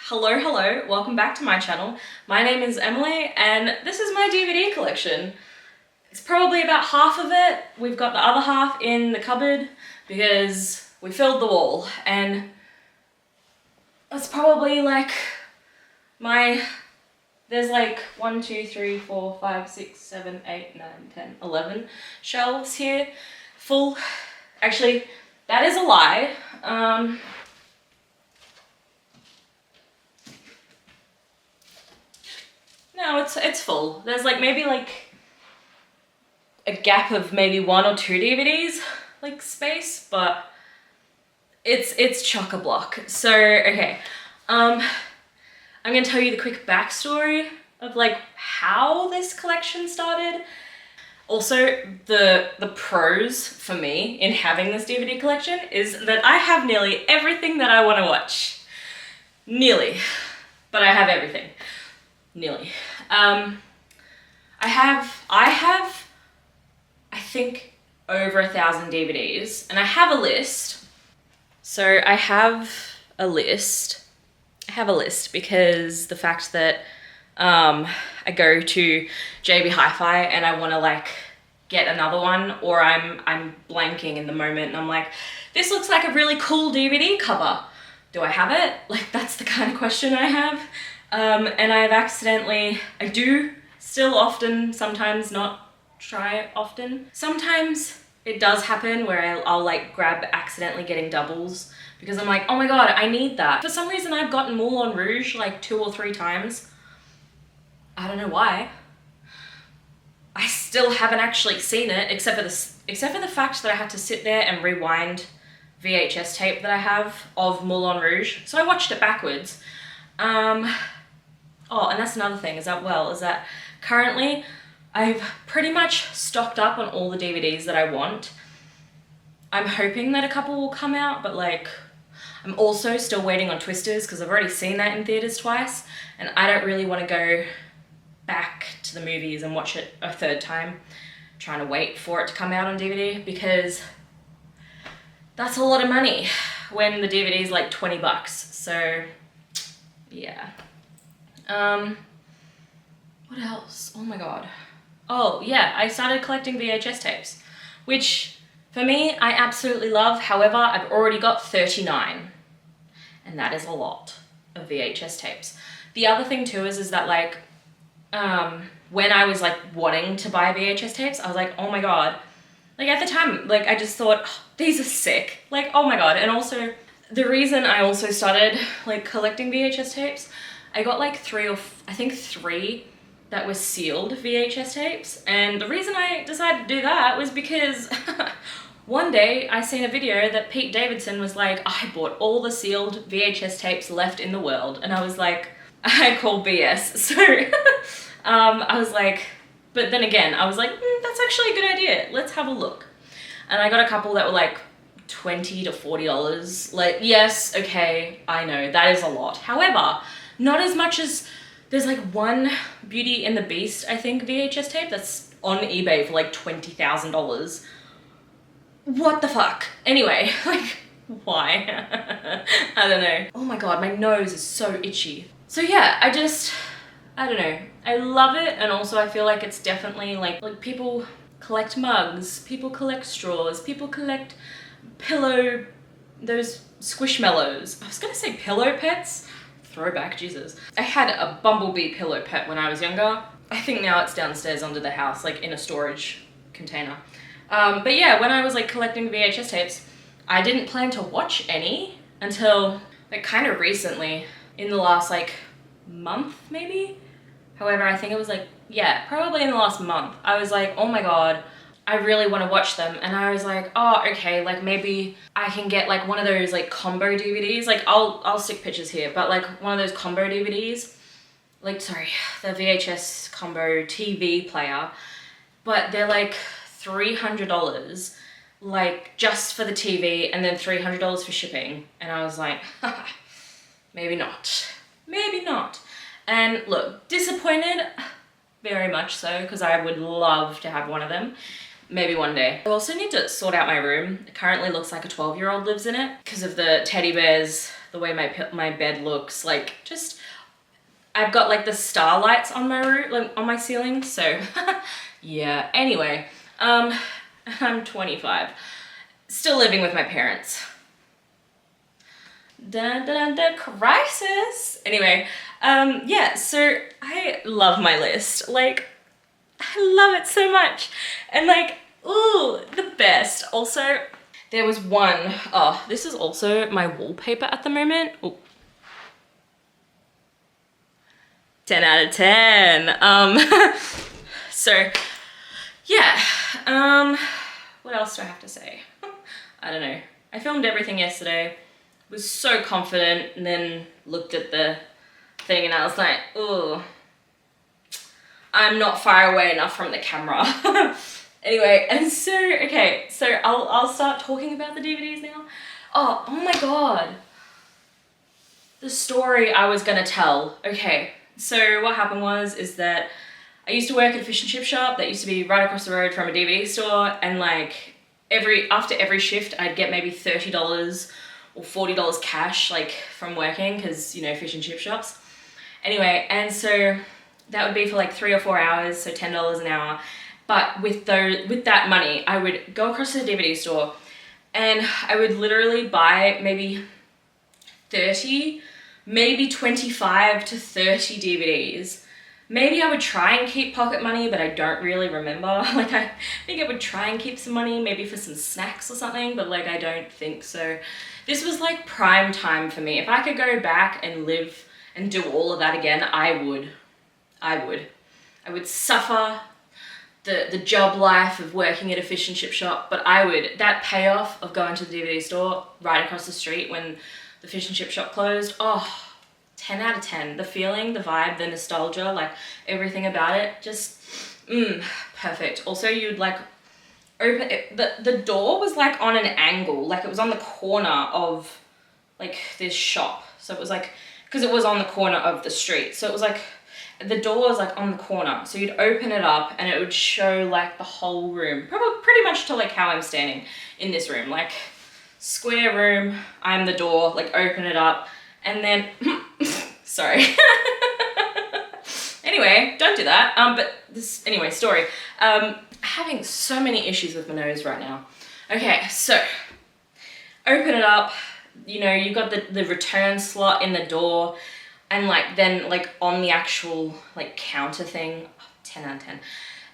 Hello, welcome back to my channel. My name is Emily and this is my DVD collection. It's probably about half of it. We've got the other half in the cupboard because we filled the wall, and it's probably like there's like 1, 2, 3, 4, 5, 6, 7, 8, 9, 10, 11 shelves here full. Actually, that is a lie. No, it's full. There's like maybe like a gap of maybe 1 or 2 DVDs like space, but it's chock-a-block. So okay, I'm gonna tell you the quick backstory of like how this collection started. Also, the pros for me in having this DVD collection is that I have nearly everything that I want to watch. Nearly, but I have everything. Nearly. I think over 1,000 DVDs, and I have a list. So I have a list. Because the fact that I go to JB Hi-Fi and I want to like get another one, or I'm blanking in the moment and I'm like, this looks like a really cool DVD cover. Do I have it? Like, that's the kind of question I have. And I do still often, sometimes not try often. Sometimes it does happen where I'll like grab accidentally getting doubles because I'm like, oh my god, I need that. For some reason I've gotten Moulin Rouge like 2 or 3 times. I don't know why. I still haven't actually seen it except for the fact that I had to sit there and rewind VHS tape that I have of Moulin Rouge. So I watched it backwards. Oh, and that's another thing is that currently I've pretty much stocked up on all the DVDs that I want. I'm hoping that a couple will come out, but like, I'm also still waiting on Twisters because I've already seen that in theaters twice, and I don't really want to go back to the movies and watch it a 3rd time, trying to wait for it to come out on DVD, because that's a lot of money when the DVD is like 20 bucks. So yeah. What else? Oh my god. Oh yeah, I started collecting VHS tapes, which for me, I absolutely love. However, I've already got 39, and that is a lot of VHS tapes. The other thing too is that like, when I was like wanting to buy VHS tapes, I was like, oh my god. Like at the time, like I just thought, oh, these are sick. Like, oh my god. And also, the reason I also started like collecting VHS tapes, I got like 3 that were sealed VHS tapes. And the reason I decided to do that was because one day I seen a video that Pete Davidson was like, I bought all the sealed VHS tapes left in the world. And I was like, I call BS. So I was like, but then again, I was like, that's actually a good idea. Let's have a look. And I got a couple that were like $20 to $40. Like, yes, okay, I know, that is a lot. However, not as much as there's like one Beauty and the Beast, I think, VHS tape that's on eBay for like $20,000. What the fuck? Anyway, like, why? I don't know. Oh my god, my nose is so itchy. So yeah, I don't know. I love it, and also I feel like it's definitely like people collect mugs, people collect straws, people collect those squishmallows. I was gonna say pillow pets. Throwback, Jesus. I had a bumblebee pillow pet when I was younger. I think now it's downstairs under the house, like in a storage container. But yeah, when I was like collecting VHS tapes, I didn't plan to watch any until like kind of recently, in the last like month maybe. However, I think it was like, yeah, probably in the last month. I was like, oh my god, I really want to watch them. And I was like, oh, okay, like maybe I can get like one of those like combo DVDs. Like I'll stick pictures here, but like one of those combo DVDs, like, sorry, the VHS combo TV player, but they're like $300, like just for the TV, and then $300 for shipping. And I was like, maybe not, maybe not. And look, disappointed, very much so, because I would love to have one of them. Maybe one day. I also need to sort out my room. It currently looks like a 12-year-old lives in it because of the teddy bears the way my bed looks, like just, I've got like the starlights on my roof, like on my ceiling, so yeah. Anyway, I'm 25, still living with my parents. Dun, dun, dun, crisis. Anyway, yeah, so I love my list. Like, I love it so much. And like, ooh, the best. Also, there was one, oh, this is also my wallpaper at the moment. Ooh. 10 out of 10. So yeah, what else do I have to say? I don't know. I filmed everything yesterday, was so confident, and then looked at the thing and I was like, ooh, I'm not far away enough from the camera. Anyway, and so, okay, so I'll start talking about the DVDs now. Oh my God. The story I was gonna tell. Okay, so what happened is that I used to work at a fish and chip shop that used to be right across the road from a DVD store, and like after every shift I'd get maybe $30 or $40 cash, like from working, because you know, fish and chip shops. Anyway, and so that would be for like 3 or 4 hours, so $10 an hour. But with that money, I would go across to the DVD store and I would literally buy maybe 30, maybe 25 to 30 DVDs. Maybe I would try and keep pocket money, but I don't really remember. Like, I think I would try and keep some money, maybe for some snacks or something, but like, I don't think so. This was like prime time for me. If I could go back and live and do all of that again, I would. I would suffer the job life of working at a fish and chip shop, but that payoff of going to the DVD store right across the street when the fish and chip shop closed, oh, 10 out of 10. The feeling, the vibe, the nostalgia, like everything about it, just, perfect. Also, you'd like open it, the door was like on an angle, like it was on the corner of like this shop. So it was like, because it was on the corner of the street. So it was like, the door was like on the corner. So you'd open it up and it would show like the whole room, probably pretty much to like how I'm standing in this room, like square room, I'm the door, like open it up and then, sorry. Anyway, don't do that. But this, anyway, story. Having so many issues with my nose right now. Okay, so open it up, you know, you've got the return slot in the door, and like then like on the actual like counter thing, 10 out of 10.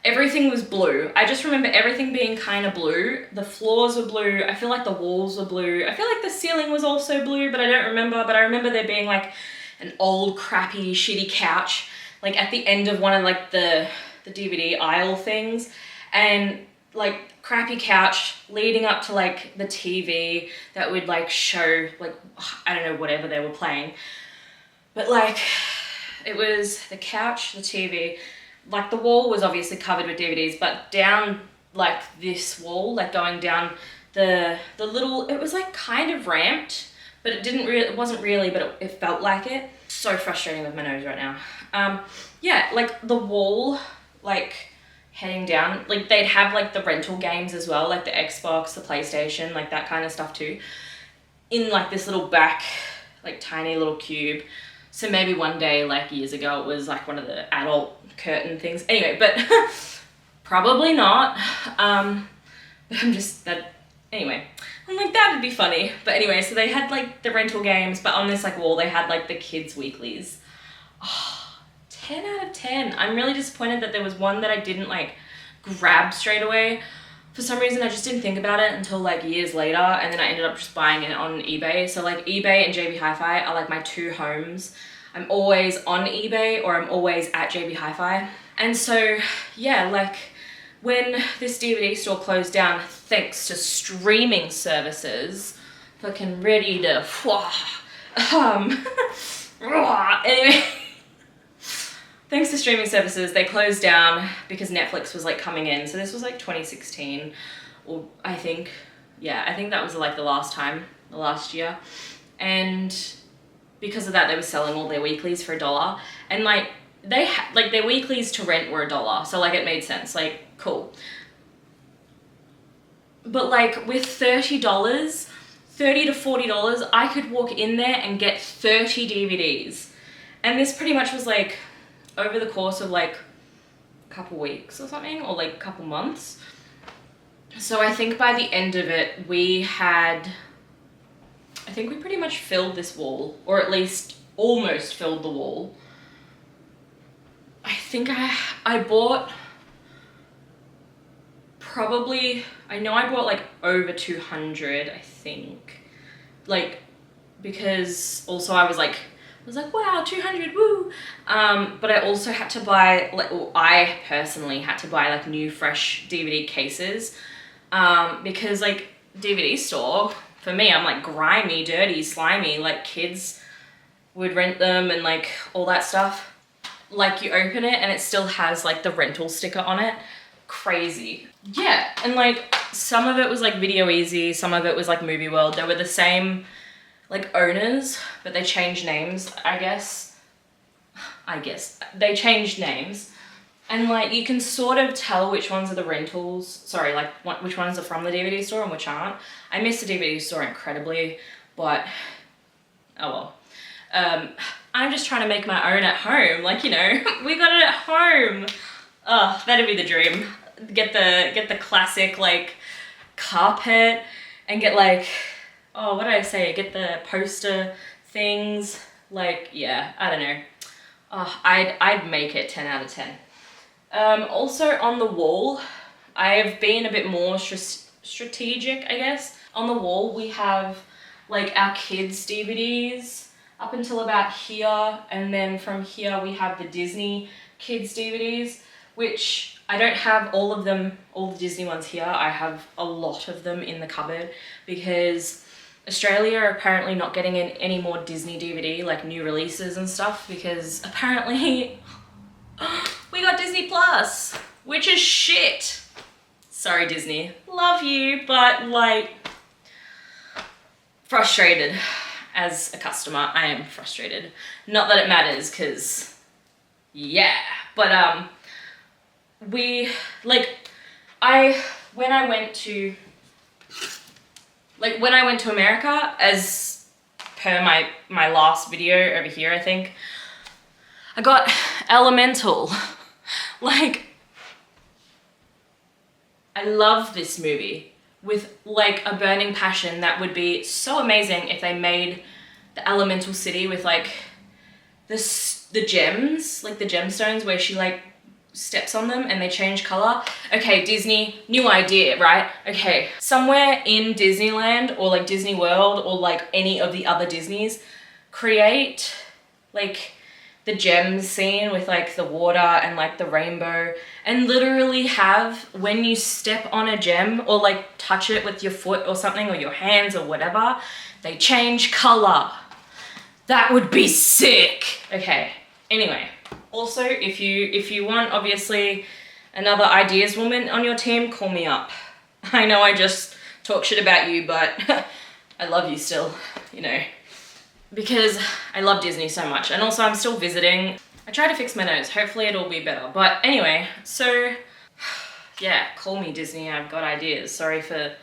Everything was blue. I just remember everything being kind of blue. The floors were blue. I feel like the walls were blue. I feel like the ceiling was also blue, but I don't remember. But I remember there being like an old crappy shitty couch like at the end of one of like the DVD aisle things, and like crappy couch leading up to like the TV that would like show like, I don't know, whatever they were playing. But like, it was the couch, the TV, like the wall was obviously covered with DVDs, but down like this wall, like going down the little, it was like kind of ramped, but it wasn't really, but it felt like it. So frustrating with my nose right now. Yeah, like the wall, like heading down, like they'd have like the rental games as well, like the Xbox, the PlayStation, like that kind of stuff too, in like this little back, like tiny little cube. So maybe one day, like years ago, it was like one of the adult curtain things. Anyway, but probably not. But I'm just, anyway, I'm like, that'd be funny. But anyway, so they had like the rental games, but on this like wall, they had like the kids' weeklies. Oh, 10 out of 10. I'm really disappointed that there was one that I didn't like grab straight away. For some reason, I just didn't think about it until like years later, and then I ended up just buying it on eBay. So like eBay and JB Hi-Fi are like my two homes. I'm always on eBay or I'm always at JB Hi-Fi. And so yeah, like when this DVD store closed down, thanks to streaming services, fucking ready to, anyway. Thanks to streaming services, they closed down because Netflix was like coming in. So this was like 2016, or I think that was like the last year. And because of that, they were selling all their weeklies for $1. And like they had, like their weeklies to rent were $1. So like it made sense, like cool. But like with $30 $30 to $40, I could walk in there and get 30 DVDs. And this pretty much was like over the course of like a couple weeks or something, or like a couple months. So I think by the end of it, I think we pretty much filled this wall, or at least almost filled the wall. I think I bought probably, I know I bought like over 200, I think. Like, because also I was like, wow, 200, woo! But I also had to buy, I personally had to buy like new fresh DVD cases, because like DVD store, for me, I'm like grimy, dirty, slimy, like kids would rent them and like all that stuff. Like you open it and it still has like the rental sticker on it. Crazy. Yeah, and like some of it was like Video Easy, some of it was like Movie World. They were the same like owners, but they changed names, I guess. They changed names. And like you can sort of tell which ones are the rentals, sorry, like which ones are from the DVD store and which aren't. I miss the DVD store incredibly, but oh well. I'm just trying to make my own at home, like, you know, we got it at home. Oh, that'd be the dream. Get the classic like carpet and get like, oh, what did I say? Get the poster things. Like, yeah, I don't know. Oh, I'd make it 10 out of 10. Also on the wall, I've been a bit more strategic, I guess. On the wall, we have like our kids' DVDs up until about here. And then from here, we have the Disney kids' DVDs, which I don't have all of them, all the Disney ones here. I have a lot of them in the cupboard because Australia are apparently not getting in any more Disney DVD, like new releases and stuff, because apparently we got Disney Plus, which is shit. Sorry, Disney. Love you, but like, frustrated. As a customer, I am frustrated. Not that it matters, because, yeah. But, when I went to America, as per my last video over here, I think, I got Elemental. Like, I love this movie with like a burning passion. That would be so amazing if they made the Elemental City with like the gems, like the gemstones where she like steps on them and they change color. Okay, Disney, new idea, right? Okay, somewhere in Disneyland or like Disney World or like any of the other Disneys, create like the gems scene with like the water and like the rainbow, and literally have, when you step on a gem or like touch it with your foot or something or your hands or whatever, they change color. That would be sick. Okay, anyway. Also, if you want, obviously, another ideas woman on your team, call me up. I know I just talk shit about you, but I love you still, you know, because I love Disney so much. And also I'm still visiting. I try to fix my nose. Hopefully it'll be better. But anyway, so yeah, call me Disney. I've got ideas. Sorry for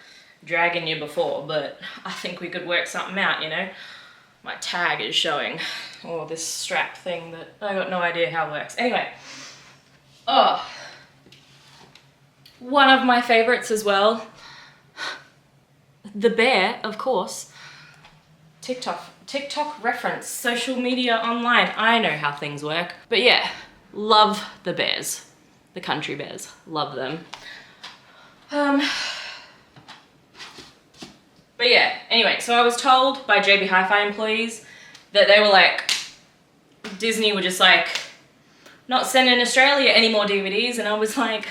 dragging you before, but I think we could work something out, you know. My tag is showing. Or this strap thing that I got no idea how it works. Anyway. Oh. One of my favorites as well. The bear, of course. TikTok reference, social media online. I know how things work. But yeah, love the bears. The country bears. Love them. But yeah, anyway, so I was told by JB Hi-Fi employees that they were like, Disney were just like, not sending Australia any more DVDs, and I was like,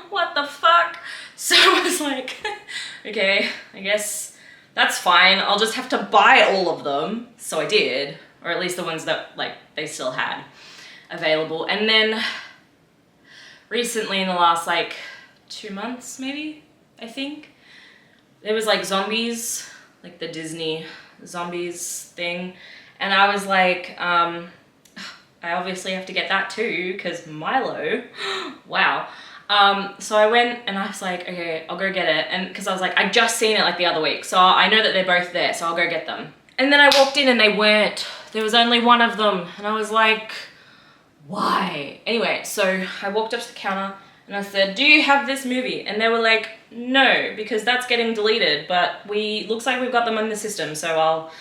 what the fuck? So I was like, okay, I guess that's fine. I'll just have to buy all of them. So I did, or at least the ones that like they still had available. And then recently in the last like 2 months, maybe, I think, there was like zombies, like the Disney zombies thing. And I was like, I obviously have to get that too, because Milo, wow. So I went and I was like, okay, I'll go get it. And because I was like, I just seen it like the other week, so I know that they're both there, so I'll go get them. And then I walked in and they weren't. There was only one of them. And I was like, why? Anyway, so I walked up to the counter and I said, do you have this movie? And they were like, no, because that's getting deleted, but looks like we've got them in the system, so I'll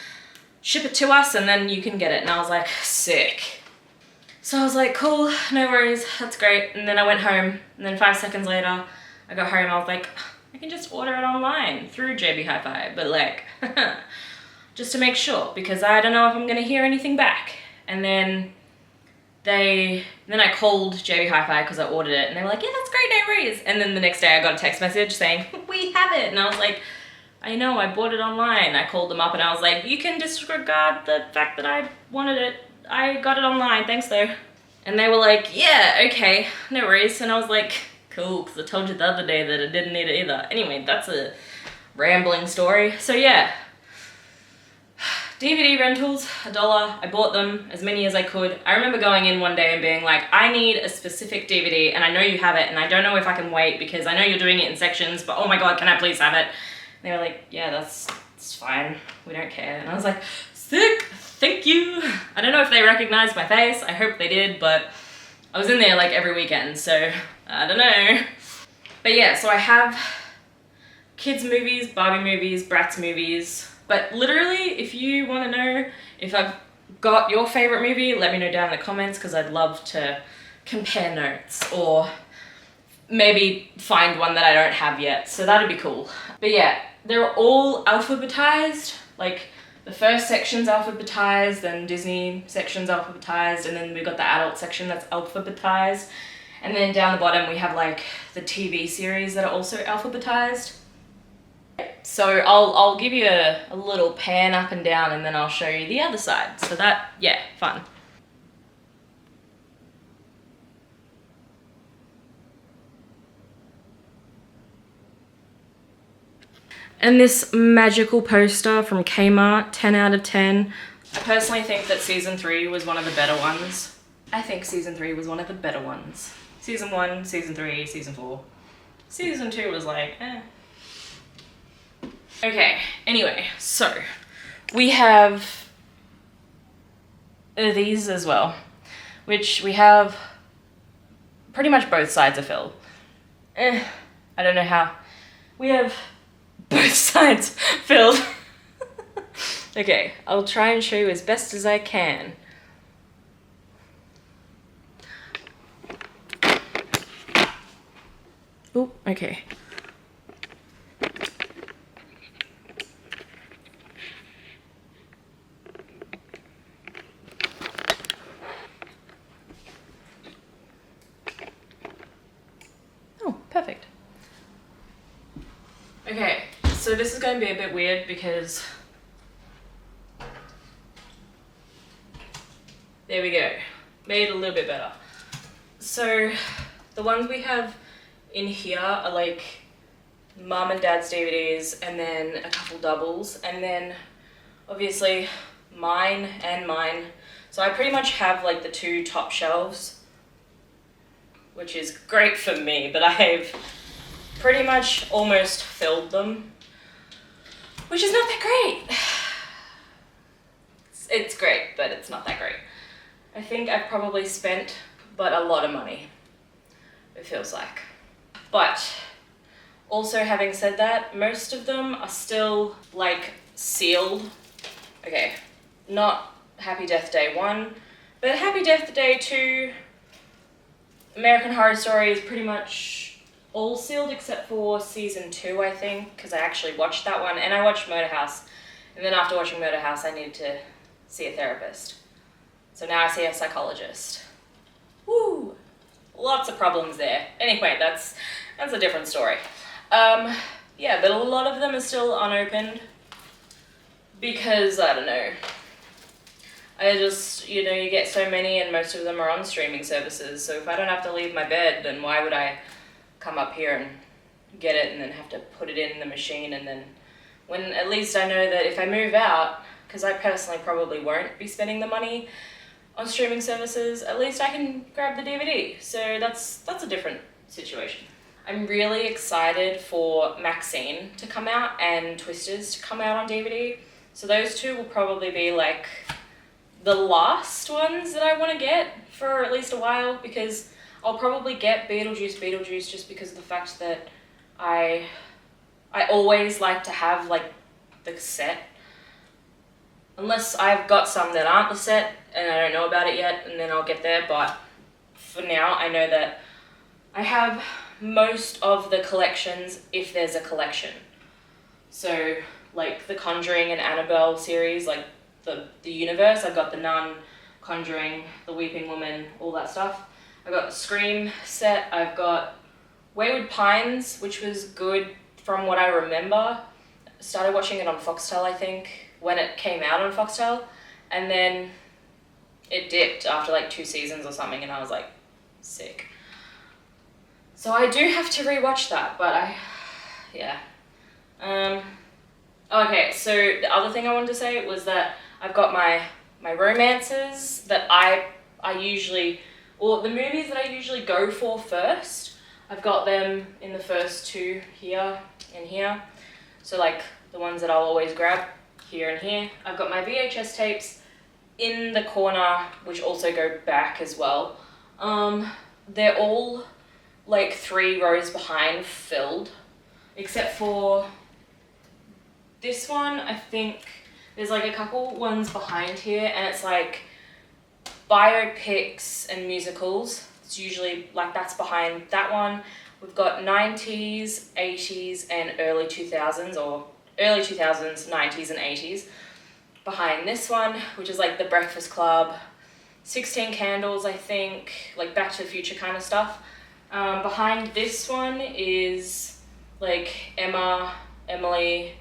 ship it to us and then you can get it. And I was like, sick. So I was like, cool, no worries, that's great. And then I went home, and then 5 seconds later, I got home, I was like, I can just order it online through JB Hi-Fi, but like, just to make sure, because I don't know if I'm gonna hear anything back. And then I called JB Hi-Fi because I ordered it, and they were like, yeah, that's great, no worries. And then the next day I got a text message saying, we have it. And I was like, I know, I bought it online. I called them up and I was like, you can disregard the fact that I wanted it. I got it online, thanks though. And they were like, yeah, okay, no worries. And I was like, cool, because I told you the other day that I didn't need it either. Anyway, that's a rambling story. So yeah, DVD rentals, $1. I bought them as many as I could. I remember going in one day and being like, I need a specific DVD and I know you have it and I don't know if I can wait because I know you're doing it in sections, but oh my God, can I please have it? And they were like, yeah, that's fine. We don't care. And I was like, sick, thank you. I don't know if they recognized my face. I hope they did, but I was in there like every weekend, so I don't know. But yeah, so I have kids movies, Barbie movies, Bratz movies. But literally, if you want to know if I've got your favorite movie, let me know down in the comments because I'd love to compare notes or maybe find one that I don't have yet. So that'd be cool. But yeah, they're all alphabetized. Like the first section's alphabetized, then Disney section's alphabetized, and then we've got the adult section that's alphabetized. And then down the bottom we have like the TV series that are also alphabetized. So I'll give you a little pan up and down and then I'll show you the other side. So that, yeah, fun. And this magical poster from Kmart, 10 out of 10. I personally think that season 3 was one of the better ones. I think season 3 was one of the better ones. Season 1, season 3, season 4. Season 2 was like, eh. Okay, anyway, so we have these as well, which we have pretty much both sides are filled. I don't know how. We have both sides filled. Okay, I'll try and show you as best as I can. Oh, okay. Oh, perfect. Okay, so this is going to be a bit weird because there we go. Made it a little bit better. So the ones we have in here are like mum and dad's DVDs and then a couple doubles and then obviously mine and mine. So I pretty much have like the 2 top shelves, which is great for me, but I've pretty much almost filled them, which is not that great. It's great, but it's not that great. I think I've probably spent but a lot of money, it feels like. But also having said that, most of them are still like sealed. Okay, not Happy Death Day 1, but Happy Death Day 2, American Horror Story is pretty much all sealed except for season 2, I think, because I actually watched that one, and I watched Murder House, and then after watching Murder House I needed to see a therapist. So now I see a psychologist. Woo! Lots of problems there. Anyway, that's a different story. Yeah, but a lot of them are still unopened because, I don't know, I just, you know, you get so many and most of them are on streaming services, so if I don't have to leave my bed, then why would I come up here and get it and then have to put it in the machine, and then when at least I know that if I move out, because I personally probably won't be spending the money on streaming services, at least I can grab the DVD. So that's a different situation. I'm really excited for Maxine to come out and Twisters to come out on DVD. So those two will probably be like the last ones that I want to get for at least a while, because I'll probably get Beetlejuice just because of the fact that I always like to have like the set. Unless I've got some that aren't the set and I don't know about it yet, and then I'll get there. But for now, I know that I have most of the collections if there's a collection. So like the Conjuring and Annabelle series, like the universe, I've got the Nun, Conjuring, the Weeping Woman, all that stuff. I've got the Scream set, I've got Wayward Pines, which was good from what I remember. Started watching it on Foxtel, I think, when it came out on Foxtel, and then it dipped after like 2 seasons or something, and I was like, sick. So I do have to rewatch that, but yeah. Okay, so the other thing I wanted to say was that I've got my romances that I usually, or the movies that I usually go for first. I've got them in the first 2 here and here. So like the ones that I'll always grab here and here. I've got my VHS tapes in the corner, which also go back as well. They're all like 3 rows behind filled, except for this one. I think there's like a couple ones behind here, and it's like biopics and musicals. It's usually like that's behind that one. We've got 90s, 80s, and early 2000s, or early 2000s, 90s, and 80s behind this one, which is like The Breakfast Club, 16 Candles, I think, like Back to the Future kind of stuff. Behind this one is like Emily,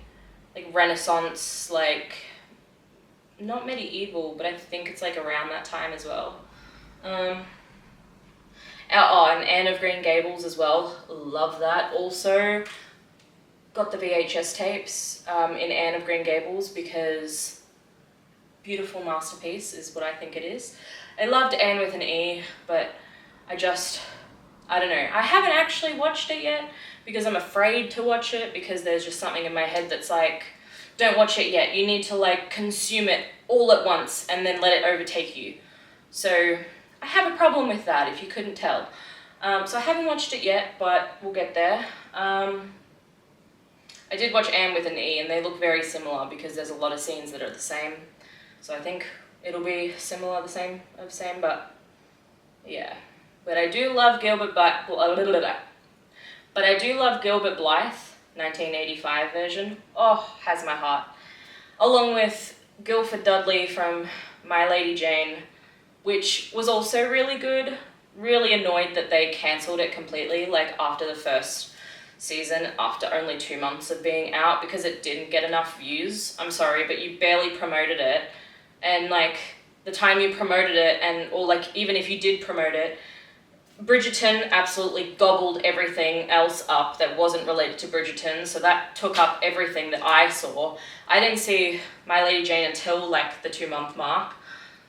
like Renaissance, like not medieval, but I think it's like around that time as well. And Anne of Green Gables as well. Love that. Also got the VHS tapes in Anne of Green Gables because beautiful masterpiece is what I think it is. I loved Anne with an E, but I don't know. I haven't actually watched it yet because I'm afraid to watch it, because there's just something in my head that's like, don't watch it yet. You need to like consume it all at once and then let it overtake you. So I have a problem with that, if you couldn't tell. So I haven't watched it yet, but we'll get there. I did watch Anne with an E, and they look very similar because there's a lot of scenes that are the same. So I think it'll be similar, the same, but yeah. But I do love Gilbert Blythe, 1985 version. Oh, has my heart. Along with Guilford Dudley from My Lady Jane, which was also really good. Really annoyed that they cancelled it completely, like after the first season, after only 2 months of being out, because it didn't get enough views. I'm sorry, but you barely promoted it. And like the time you promoted it, or like even if you did promote it, Bridgerton absolutely gobbled everything else up that wasn't related to Bridgerton, so that took up everything that I saw. I didn't see My Lady Jane until like the 2-month mark,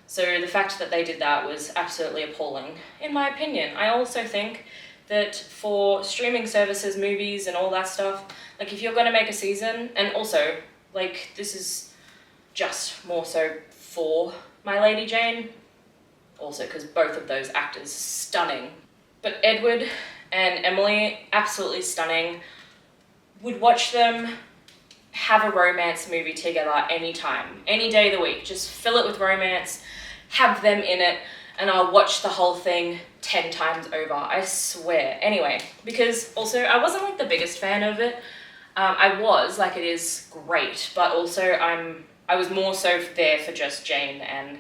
so the fact that they did that was absolutely appalling, in my opinion. I also think that for streaming services, movies, and all that stuff, like if you're going to make a season, and also, like this is just more so for My Lady Jane, also because both of those actors, stunning. But Edward and Emily, absolutely stunning. Would watch them have a romance movie together anytime, any day of the week. Just fill it with romance, have them in it, and I'll watch the whole thing 10 times over, I swear. Anyway, because also I wasn't like the biggest fan of it. I was, like it is great, but also I was more so there for just Jane and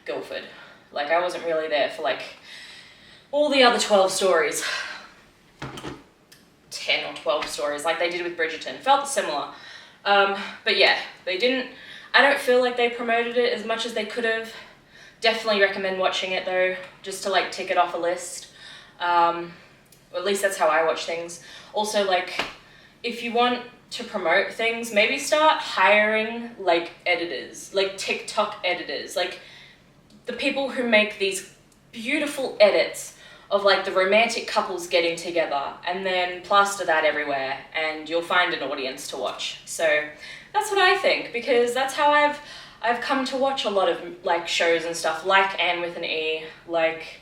Guilford. Like I wasn't really there for like all the other 12 stories. 10 or 12 stories like they did with Bridgerton. Felt similar. But yeah, they didn't, I don't feel like they promoted it as much as they could have. Definitely recommend watching it though, just to like tick it off a list. Or at least that's how I watch things. Also, like, if you want to promote things, maybe start hiring like editors, like TikTok editors, like the people who make these beautiful edits of like the romantic couples getting together, and then plaster that everywhere and you'll find an audience to watch. So that's what I think, because that's how I've come to watch a lot of like shows and stuff, like Anne with an E, like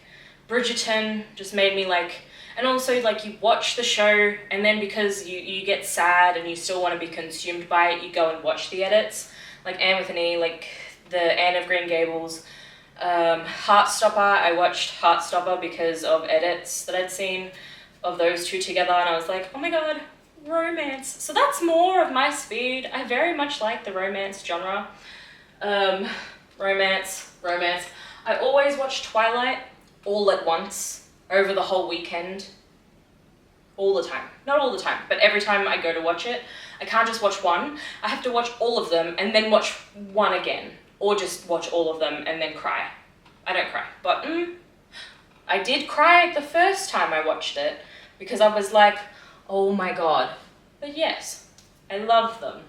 Bridgerton just made me like, and also like you watch the show and then because you get sad and you still want to be consumed by it, you go and watch the edits, like Anne with an E, like the Anne of Green Gables. Heartstopper, I watched Heartstopper because of edits that I'd seen of those two together, and I was like, oh my god, romance. So that's more of my speed. I very much like the romance genre. Romance. I always watch Twilight all at once over the whole weekend. All the time. Not all the time, but every time I go to watch it, I can't just watch one. I have to watch all of them and then watch one again. Or just watch all of them and then cry. I don't cry, but I did cry the first time I watched it because I was like, oh my god. But yes, I love them.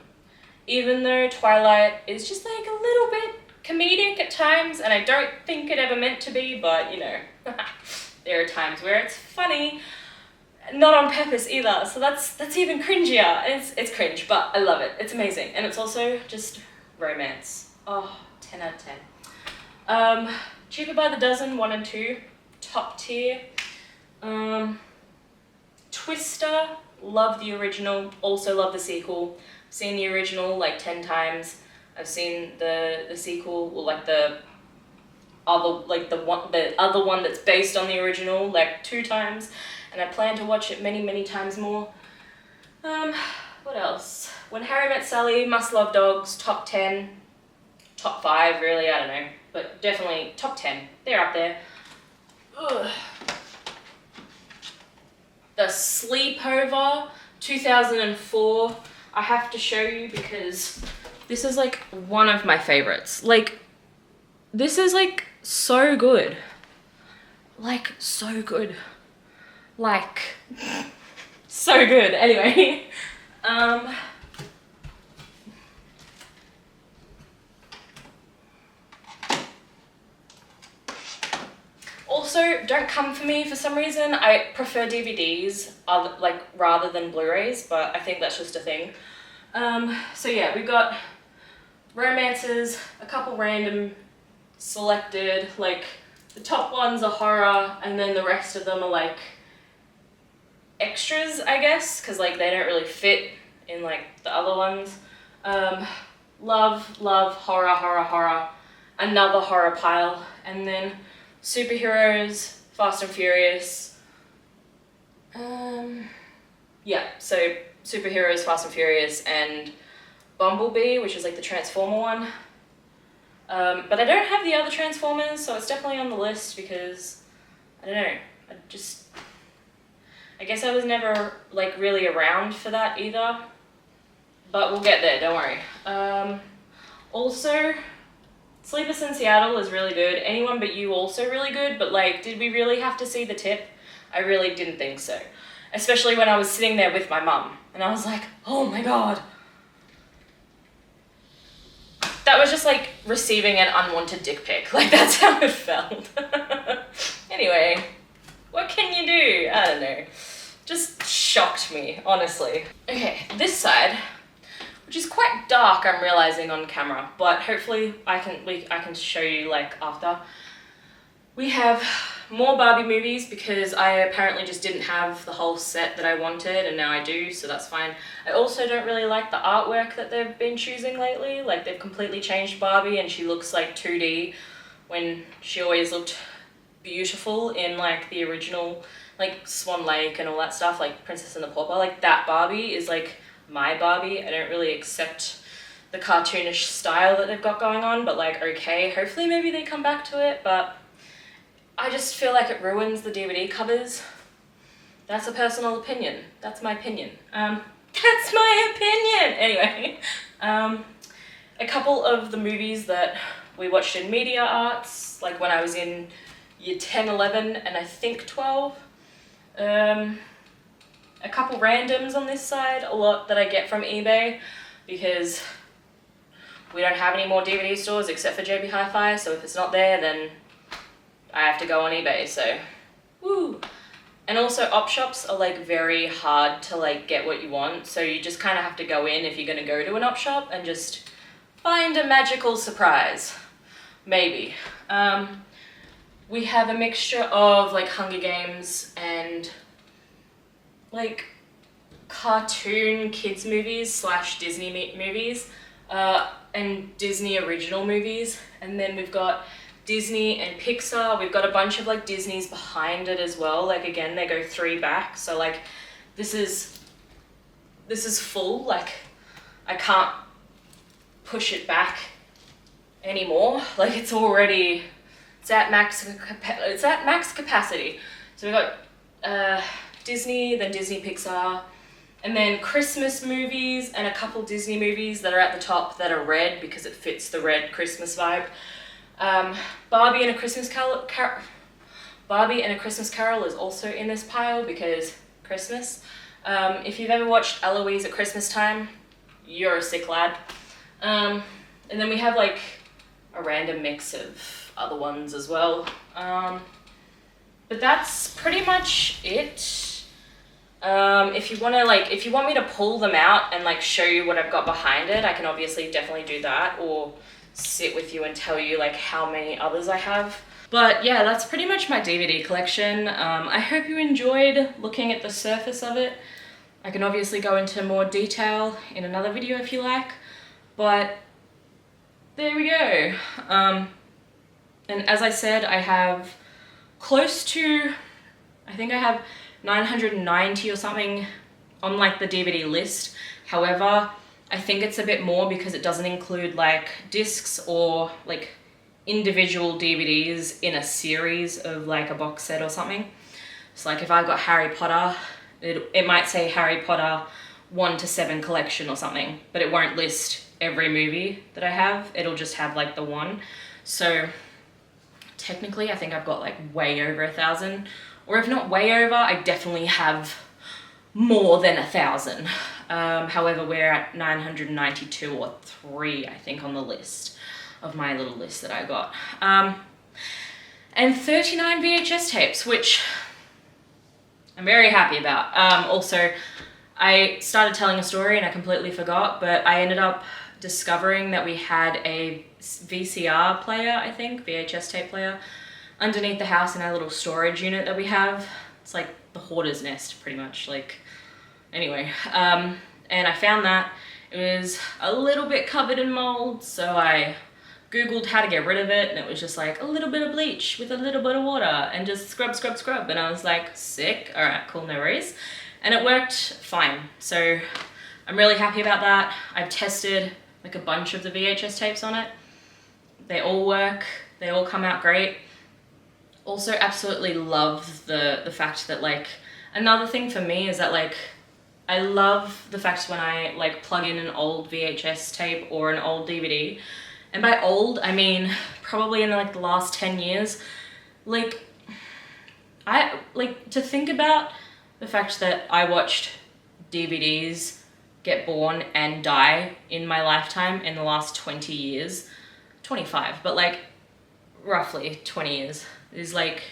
Even though Twilight is just like a little bit comedic at times, and I don't think it ever meant to be, but you know, there are times where it's funny, not on purpose either, so that's even cringier. It's cringe, but I love it. It's amazing, and it's also just romance. Oh, 10 out of 10. Cheaper by the Dozen 1 and 2, top tier. Twister, love the original, also love the sequel. Seen the original like 10 times. I've seen the sequel, or like the other one that's based on the original like 2 times, and I plan to watch it many times more. What else? When Harry Met Sally, Must Love Dogs, top 10. Top 5, really, I don't know, but definitely top 10. They're up there. Ugh. The Sleepover, 2004. I have to show you because this is like one of my favorites. Like, this is like so good. Like, so good. Like, so good. Anyway, also, don't come for me for some reason. I prefer DVDs rather than Blu-rays, but I think that's just a thing. So yeah, we've got romances, a couple random selected, like the top ones are horror, and then the rest of them are like extras, I guess, because like they don't really fit in like the other ones. Love, horror, another horror pile, and then superheroes, Fast and Furious. Yeah, so superheroes, Fast and Furious, and Bumblebee, which is like the Transformer one. But I don't have the other Transformers, so it's definitely on the list because, I don't know, I guess I was never like really around for that either. But we'll get there, don't worry. Also, Sleepless in Seattle is really good. Anyone But You also really good, but like, did we really have to see the tip? I really didn't think so. Especially when I was sitting there with my mum, and I was like, oh my god. That was just like receiving an unwanted dick pic. Like, that's how it felt. Anyway, what can you do? I don't know. Just shocked me, honestly. Okay, this side, which is quite dark, I'm realizing on camera, but hopefully I can show you like after. We have more Barbie movies because I apparently just didn't have the whole set that I wanted, and now I do, so that's fine. I also don't really like the artwork that they've been choosing lately. Like, they've completely changed Barbie and she looks like 2D when she always looked beautiful in like the original, like Swan Lake and all that stuff, like Princess and the Pauper. Like, that Barbie is like my Barbie. I don't really accept the cartoonish style that they've got going on, but like, okay, hopefully maybe they come back to it, but I just feel like it ruins the DVD covers. That's a personal opinion. That's my opinion. That's my opinion! Anyway, a couple of the movies that we watched in media arts, like when I was in year 10, 11, and I think 12. A couple randoms on this side, a lot that I get from eBay, because we don't have any more DVD stores except for JB Hi-Fi, so if it's not there, then I have to go on eBay, so Woo! And also op shops are like very hard to like get what you want, so you just kind of have to go in if you're going to go to an op shop and just find a magical surprise. Maybe. We have a mixture of like Hunger Games and like cartoon kids movies / Disney movies, and Disney original movies. And then we've got Disney and Pixar. We've got a bunch of like Disney's behind it as well. Like again, they go 3 back. So like this is full. Like I can't push it back anymore. Like it's at max capacity. So we've got Disney, then Disney Pixar, and then Christmas movies and a couple Disney movies that are at the top that are red because it fits the red Christmas vibe. Barbie and a Christmas Carol is also in this pile because Christmas. If you've ever watched Eloise at Christmas time, you're a sick lad. And then we have like a random mix of other ones as well. But that's pretty much it. If you want me to pull them out and like show you what I've got behind it, I can obviously definitely do that, or sit with you and tell you like how many others I have. But yeah, that's pretty much my DVD collection. I hope you enjoyed looking at the surface of it. I can obviously go into more detail in another video if you like, but there we go. And as I said, I have close to, I think I have 990 or something on like the DVD list. However, I think it's a bit more because it doesn't include like discs or like individual DVDs in a series of like a box set or something. So like if I've got Harry Potter, it might say Harry Potter 1 to 7 collection or something, but it won't list every movie that I have. It'll just have like the one. So technically I think I've got like way over 1,000, or if not way over, I definitely have more than 1,000. However, we're at 992 or 3, I think, on the list of my little list that I got. And 39 VHS tapes, which I'm very happy about. Also, I started telling a story and I completely forgot, but I ended up discovering that we had a VCR player, I think, VHS tape player, underneath the house in our little storage unit that we have. It's like the hoarder's nest, pretty much. Like, anyway, and I found that it was a little bit covered in mold, so I Googled how to get rid of it, and it was just like a little bit of bleach with a little bit of water and just scrub, scrub, scrub. And I was like, sick, all right, cool, no worries. And it worked fine. So I'm really happy about that. I've tested like a bunch of the VHS tapes on it. They all work, they all come out great. Also absolutely love the fact that like, another thing for me is that like, I love the fact when I like plug in an old VHS tape or an old DVD, and by old, I mean probably in like the last 10 years, like I like to think about the fact that I watched DVDs get born and die in my lifetime in the last 20 years, 25, but like roughly 20 years is like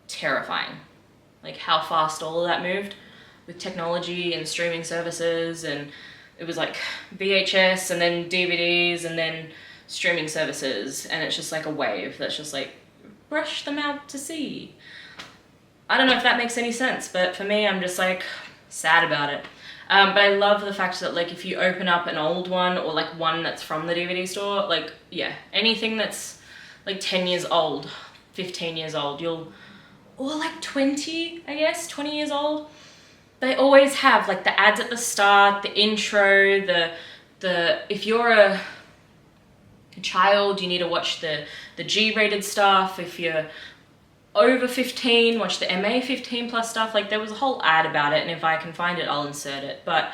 terrifying. Like how fast all of that moved with technology and streaming services, and it was like VHS and then DVDs and then streaming services, and it's just like a wave that's just like brush them out to sea. I don't know if that makes any sense, but for me, I'm just like sad about it. But I love the fact that like if you open up an old one or like one that's from the DVD store, like yeah, anything that's like 10 years old, 15 years old, or like 20, I guess, 20 years old, they always have like the ads at the start, the intro, if you're a child, you need to watch the G-rated stuff. If you're over 15, watch the MA 15 plus stuff. Like there was a whole ad about it, and if I can find it, I'll insert it. But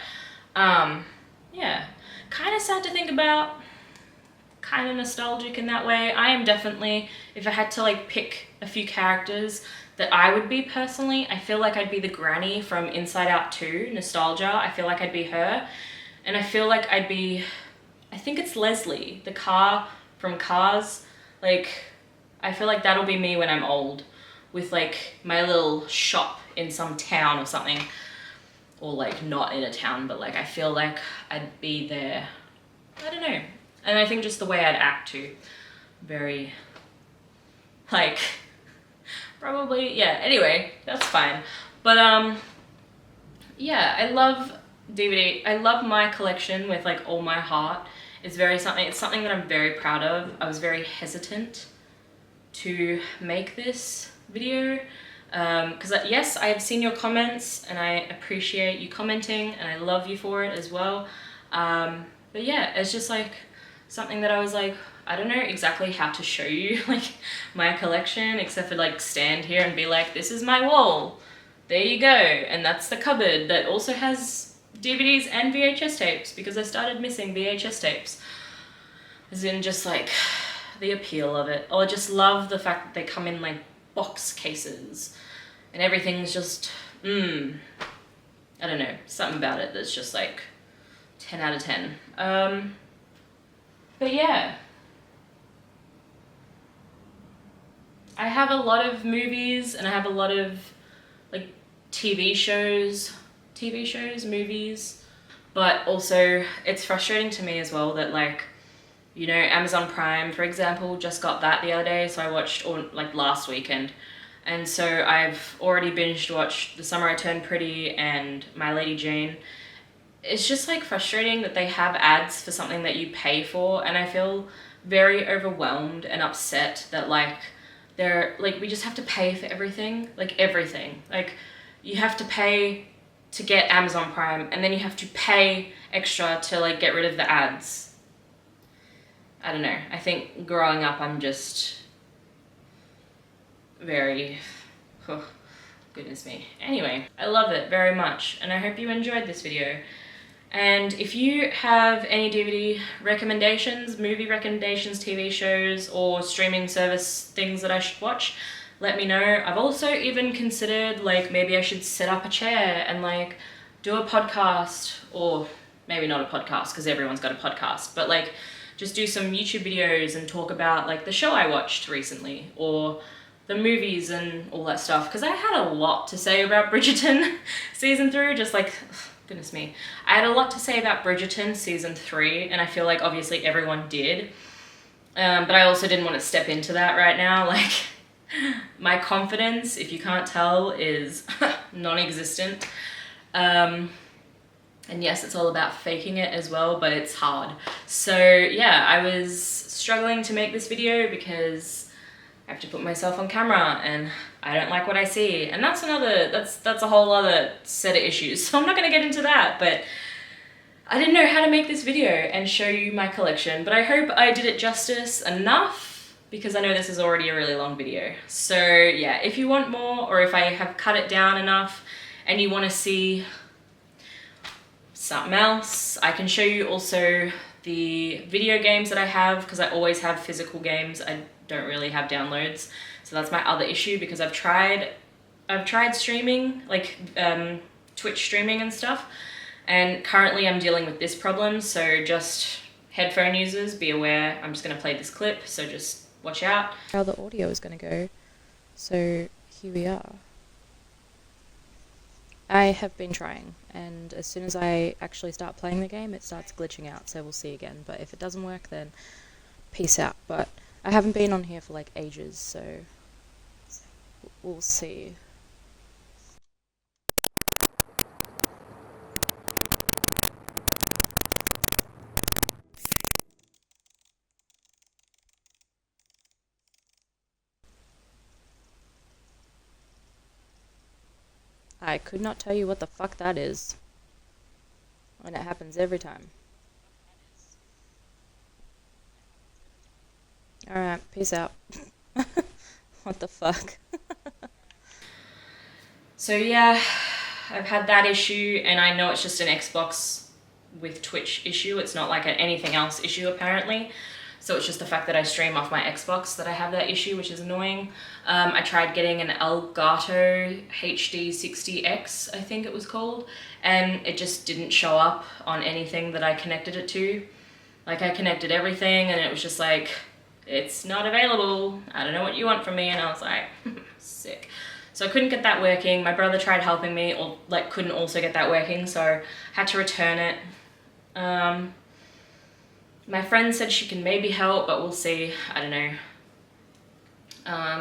yeah, kind of sad to think about, kind of nostalgic in that way. I am definitely, if I had to like pick a few characters that I would be personally, I feel like I'd be the granny from Inside Out 2, Nostalgia. I feel like I'd be her. And I feel like I'd be, I think it's Leslie, the car from Cars. Like, I feel like that'll be me when I'm old. with like my little shop in some town or something, or like not in a town, but like I feel like I'd be there. I don't know. And I think just the way I'd act too, very like probably, yeah, anyway, that's fine. But yeah, I love DVD. I love my collection with like all my heart. It's something that I'm very proud of. I was very hesitant to make this video because yes, I have seen your comments and I appreciate you commenting and I love you for it as well. But yeah, it's just like something that I was like, I don't know exactly how to show you like my collection except for like stand here and be like, this is my wall. There you go. And that's the cupboard that also has DVDs and VHS tapes because I started missing VHS tapes. As in just like the appeal of it. Oh, I just love the fact that they come in like box cases and everything's just, I don't know, something about it that's just like 10 out of 10. But yeah. I have a lot of movies and I have a lot of like TV shows, movies, but also it's frustrating to me as well that like, you know, Amazon Prime, for example, just got that the other day, so I watched, or like last weekend, and so I've already binged watched The Summer I Turned Pretty and My Lady Jane. It's just like frustrating that they have ads for something that you pay for, and I feel very overwhelmed and upset that like they're like, we just have to pay for everything, like everything. Like you have to pay to get Amazon Prime and then you have to pay extra to like get rid of the ads. I don't know. I think growing up I'm just very, oh, goodness me. Anyway, I love it very much and I hope you enjoyed this video. And if you have any DVD recommendations, movie recommendations, TV shows, or streaming service things that I should watch, let me know. I've also even considered like maybe I should set up a chair and like do a podcast, or maybe not a podcast because everyone's got a podcast, but like just do some YouTube videos and talk about like the show I watched recently or the movies and all that stuff, because I had a lot to say about Bridgerton season 3, just like, goodness me. I had a lot to say about Bridgerton season 3 and I feel like obviously everyone did, but I also didn't want to step into that right now. Like my confidence, if you can't tell, is non-existent. And yes, it's all about faking it as well, but it's hard. So yeah, I was struggling to make this video because I have to put myself on camera and I don't like what I see. And that's a whole other set of issues. So I'm not gonna get into that, but I didn't know how to make this video and show you my collection, but I hope I did it justice enough because I know this is already a really long video. So yeah, if you want more, or if I have cut it down enough and you wanna see something else, I can show you also the video games that I have, because I always have physical games. I don't really have downloads, so that's my other issue, because I've tried streaming, like Twitch streaming and stuff, and currently I'm dealing with this problem. So just headphone users, be aware. I'm just going to play this clip, so just watch out how the audio is going to go. So here we are. I have been trying, and as soon as I actually start playing the game, it starts glitching out, so we'll see again. But if it doesn't work, then peace out. But I haven't been on here for like ages, so we'll see. I could not tell you what the fuck that is. And it happens every time. Alright, peace out. What the fuck? So yeah, I've had that issue, and I know it's just an Xbox with Twitch issue. It's not like anything else issue apparently. So it's just the fact that I stream off my Xbox that I have that issue, which is annoying. I tried getting an Elgato HD 60X, I think it was called, and it just didn't show up on anything that I connected it to. Like I connected everything and it was just like, it's not available. I don't know what you want from me. And I was like, sick. So I couldn't get that working. My brother tried helping me, or like couldn't also get that working, so had to return it. My friend said she can maybe help, but we'll see. I don't know.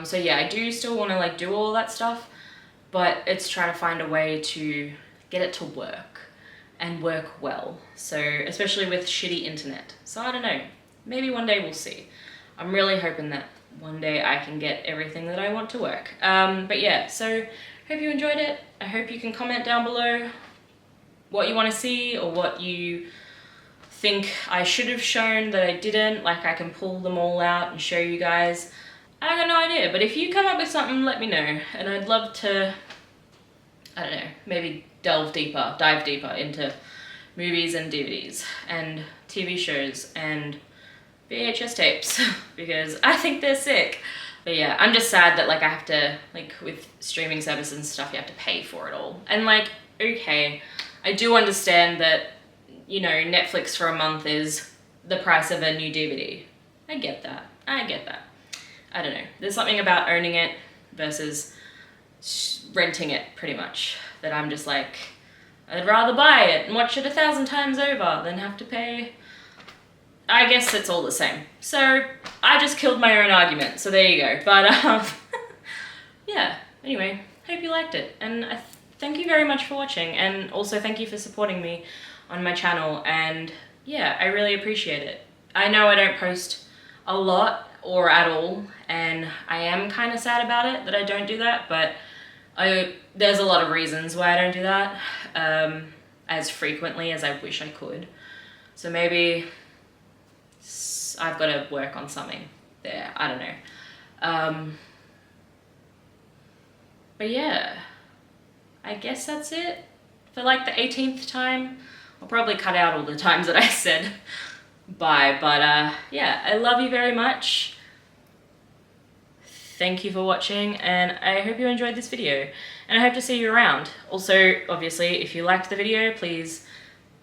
So yeah, I do still want to like do all that stuff, but it's trying to find a way to get it to work and work well. So especially with shitty internet. So I don't know. Maybe one day we'll see. I'm really hoping that one day I can get everything that I want to work. But yeah, so hope you enjoyed it. I hope you can comment down below what you want to see or what you think I should have shown that I didn't. Like I can pull them all out and show you guys. I got no idea, but if you come up with something, let me know. And I'd love to, I don't know, maybe dive deeper into movies and DVDs and TV shows and VHS tapes because I think they're sick. But yeah, I'm just sad that like I have to, like with streaming services and stuff, you have to pay for it all. And like, okay, I do understand that, you know, Netflix for a month is the price of a new DVD. I get that. I don't know. There's something about owning it versus renting it pretty much that I'm just like, I'd rather buy it and watch it 1,000 times over than have to pay. I guess it's all the same. So I just killed my own argument. So there you go. But yeah, anyway, hope you liked it. And thank you very much for watching. And also thank you for supporting me on my channel. And yeah, I really appreciate it. I know I don't post a lot or at all, and I am kind of sad about it that I don't do that, but there's a lot of reasons why I don't do that as frequently as I wish I could. So maybe I've got to work on something there. I don't know. But yeah, I guess that's it for like the 18th time. I'll probably cut out all the times that I said bye, but yeah, I love you very much. Thank you for watching, and I hope you enjoyed this video, and I hope to see you around. Also, obviously, if you liked the video, please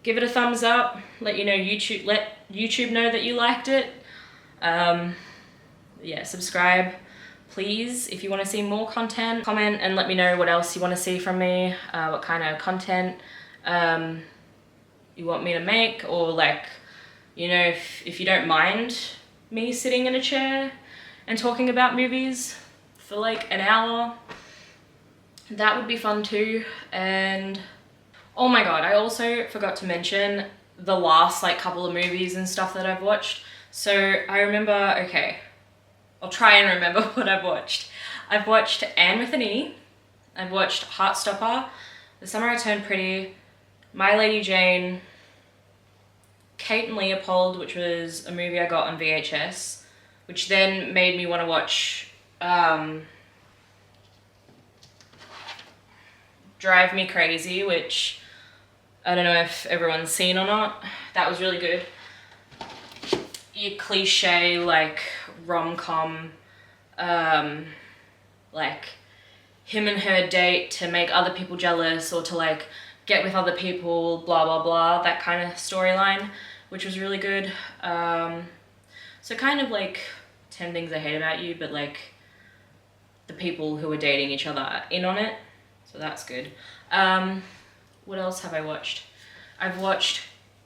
give it a thumbs up, let YouTube know that you liked it. Yeah, subscribe, please, if you want to see more content. Comment and let me know what else you want to see from me, what kind of content you want me to make, or like, you know, if you don't mind me sitting in a chair and talking about movies for like an hour, that would be fun too. And oh my god, I also forgot to mention the last like couple of movies and stuff that I've watched. So I remember, okay, I'll try and remember what I've watched. I've watched Anne with an E, I've watched Heartstopper, The Summer I Turned Pretty, My Lady Jane, Kate and Leopold, which was a movie I got on VHS, which then made me want to watch Drive Me Crazy, which I don't know if everyone's seen or not. That was really good. Your cliche like rom-com, like him and her date to make other people jealous or to like get with other people, blah blah blah, that kind of storyline, which was really good. So kind of like 10 Things I Hate About You, but like the people who are dating each other are in on it, so that's good. What else have I watched? I've watched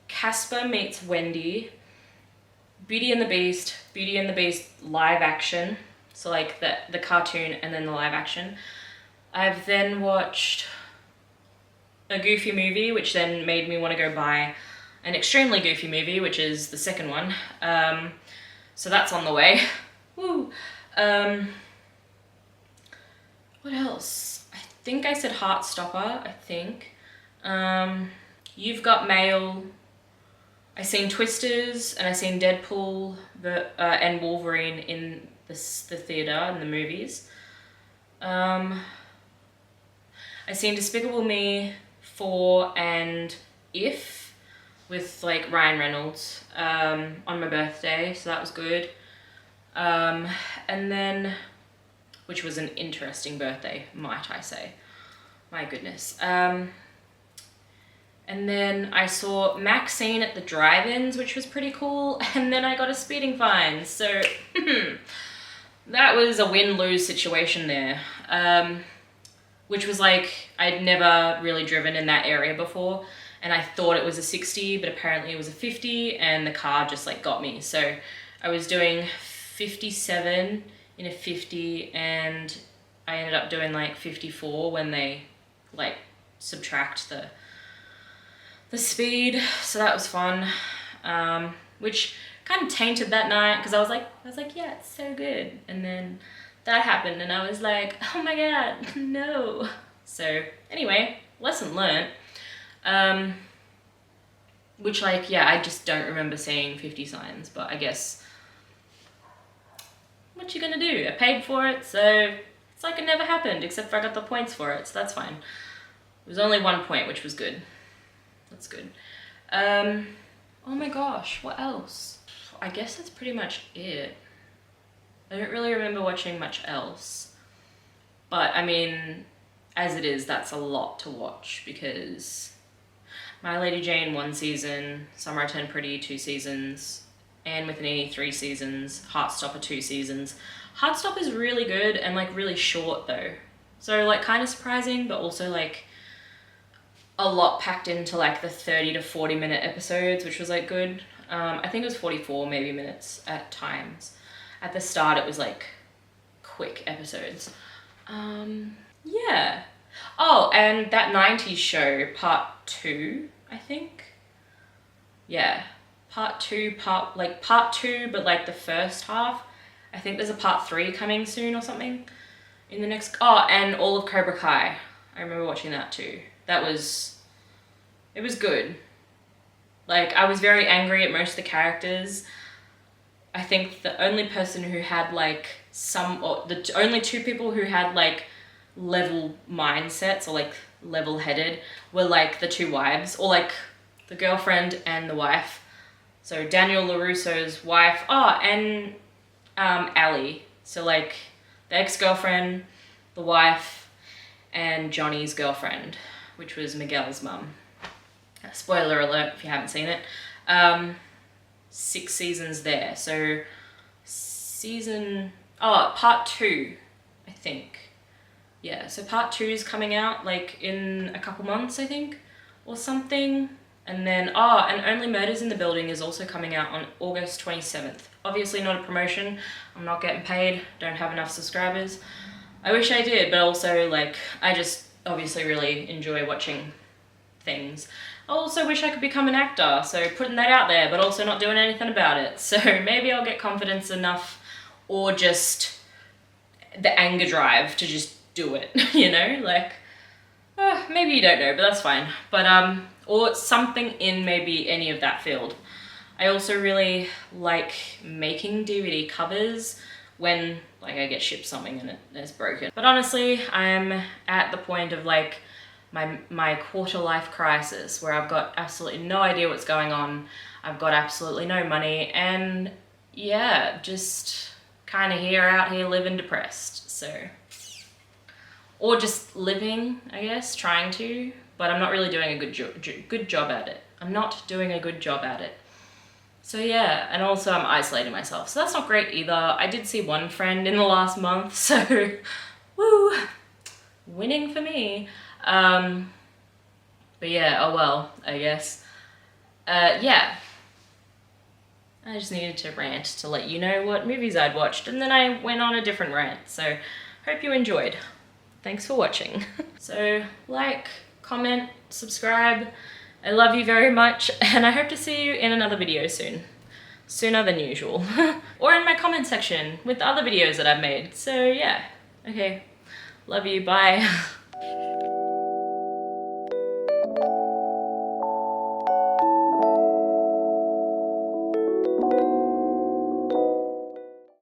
Casper Meets Wendy, Beauty and the Beast live action, so like the cartoon and then the live action. I've then watched a Goofy movie, which then made me want to go buy an extremely Goofy movie, which is the second one. So that's on the way. Woo! What else? I think I said Heartstopper, I think. You've Got Mail. I seen Twisters, and I seen Deadpool and Wolverine in the theatre, in the movies. I seen Despicable Me 4 and If with like Ryan Reynolds on my birthday, so that was good. And then, which was an interesting birthday, might I say. My goodness. And then I saw Maxine at the drive-ins, which was pretty cool, and then I got a speeding fine, so that was a win-lose situation there. which was like, I'd never really driven in that area before, and I thought it was a 60, but apparently it was a 50, and the car just like got me. So I was doing 57 in a 50, and I ended up doing like 54 when they like subtract the speed. So that was fun, which kind of tainted that night, because I was like, yeah, it's so good. And then that happened, and I was like, oh my god, no. So anyway, lesson learnt. Which, like, yeah, I just don't remember seeing 50 signs, but I guess, what you gonna do? I paid for it, so it's like it never happened, except for I got the points for it, so that's fine. It was only 1 point, which was good. That's good. Oh my gosh, what else? I guess that's pretty much it. I don't really remember watching much else. But, I mean, as it is, that's a lot to watch, because My Lady Jane 1 season, Summer I Turned Pretty 2 seasons, Anne with an E 3 seasons, Heartstopper 2 seasons. Heartstopper is really good and like really short though. So like kind of surprising, but also like a lot packed into like the 30 to 40 minute episodes, which was like good. I think it was 44 maybe minutes at times. At the start it was like quick episodes. Yeah. Oh, and that 90s show, part 2, I think. Yeah, part 2, but like the first half. I think there's a part 3 coming soon or something in the next, oh, and all of Cobra Kai. I remember watching that too. It was good. Like, I was very angry at most of the characters. I think the only person who had like the only 2 people who had like level mindsets or like level-headed were like the 2 wives, or like the girlfriend and the wife. So Daniel LaRusso's wife, and Allie. So like the ex-girlfriend, the wife, and Johnny's girlfriend, which was Miguel's mum. Spoiler alert if you haven't seen it. 6 seasons there. So part 2, I think. Yeah, so part 2 is coming out like in a couple months, I think, or something. And then, and Only Murders in the Building is also coming out on August 27th. Obviously not a promotion. I'm not getting paid. Don't have enough subscribers. I wish I did, but also like, I just obviously really enjoy watching things. I also wish I could become an actor, so putting that out there, but also not doing anything about it. So maybe I'll get confidence enough, or just the anger drive to just do it, you know, like, maybe you don't know, but that's fine. But, or something in maybe any of that field. I also really like making DVD covers when, like, I get shipped something and it's broken. But honestly, I'm at the point of, like, my quarter life crisis, where I've got absolutely no idea what's going on. I've got absolutely no money, and yeah, just kind of out here living depressed, so. Or just living, I guess, trying to, but I'm not really doing a good job at it. I'm not doing a good job at it. So yeah, and also I'm isolating myself, so that's not great either. I did see one friend in the last month, so woo, winning for me. But yeah, oh well, I guess. Yeah. I just needed to rant to let you know what movies I'd watched, and then I went on a different rant, so hope you enjoyed. Thanks for watching. So, like, comment, subscribe. I love you very much, and I hope to see you in another video soon. Sooner than usual. Or in my comment section with the other videos that I've made. So yeah, okay. Love you, bye.